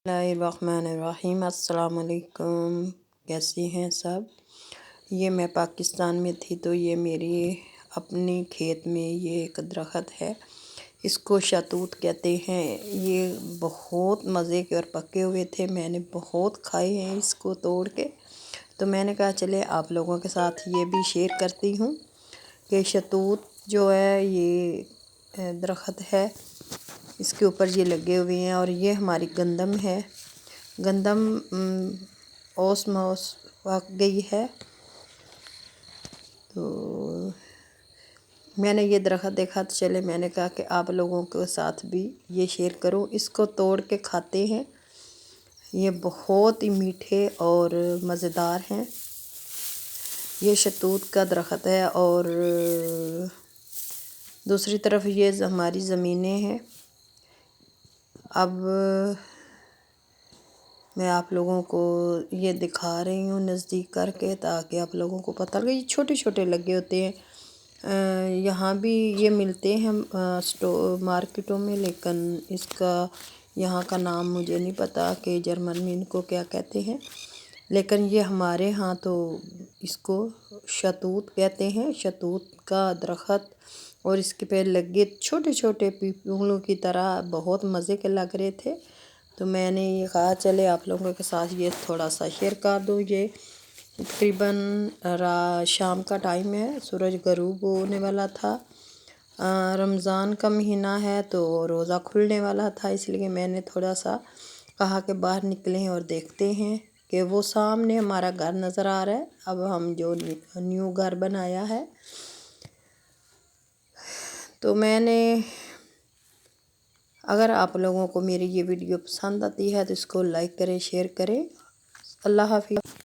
Bismillahirrahmanirrahim السلام علیکم، کیسی ہیں سب؟ یہ میں پاکستان میں تھی تو یہ میری اپنی کھیت میں یہ ایک درخت ہے، اس کو شہتوت کہتے ہیں۔ یہ بہت مزے کے اور پکے ہوئے تھے، میں نے بہت کھائے ہیں اس کو توڑ کے، تو میں نے کہا چلے آپ لوگوں کے ساتھ یہ بھی شیئر کرتی ہوں کہ شہتوت جو ہے یہ درخت ہے، اس کے اوپر یہ لگے ہوئے ہیں، اور یہ ہماری گندم ہے۔ گندم اوس موس پک گئی ہے، تو میں نے یہ درخت دیکھا تو چلے میں نے کہا کہ آپ لوگوں کے ساتھ بھی یہ شیئر کروں۔ اس کو توڑ کے کھاتے ہیں، یہ بہت ہی میٹھے اور مزیدار ہیں۔ یہ شہتوت کا درخت ہے، اور دوسری طرف یہ ہماری زمینیں ہیں۔ اب میں آپ لوگوں کو یہ دکھا رہی ہوں نزدیک کر کے، تاکہ آپ لوگوں کو پتہ لگے۔ یہ چھوٹے چھوٹے لگے ہوتے ہیں، یہاں بھی یہ ملتے ہیں مارکیٹوں میں، لیکن اس کا یہاں کا نام مجھے نہیں پتہ کہ جرمن میں ان کو کیا کہتے ہیں، لیکن یہ ہمارے ہاں تو اس کو شہتوت کہتے ہیں۔ شہتوت کا درخت، اور اس کے پہ لگے چھوٹے چھوٹے پیپلوں کی طرح بہت مزے کے لگ رہے تھے، تو میں نے یہ کہا چلے آپ لوگوں کے ساتھ یہ تھوڑا سا شیئر کر دوں۔ یہ تقریباً شام کا ٹائم ہے، سورج غروب ہونے والا تھا، رمضان کا مہینہ ہے تو روزہ کھلنے والا تھا، اس لیے میں نے تھوڑا سا کہا کہ باہر نکلیں اور دیکھتے ہیں کہ وہ سامنے ہمارا گھر نظر آ رہا ہے، اب ہم جو نیو گھر بنایا ہے۔ تو میں نے، اگر آپ لوگوں کو میری یہ ویڈیو پسند آتی ہے تو اس کو لائک کریں، شیئر کریں۔ اللہ حافظ۔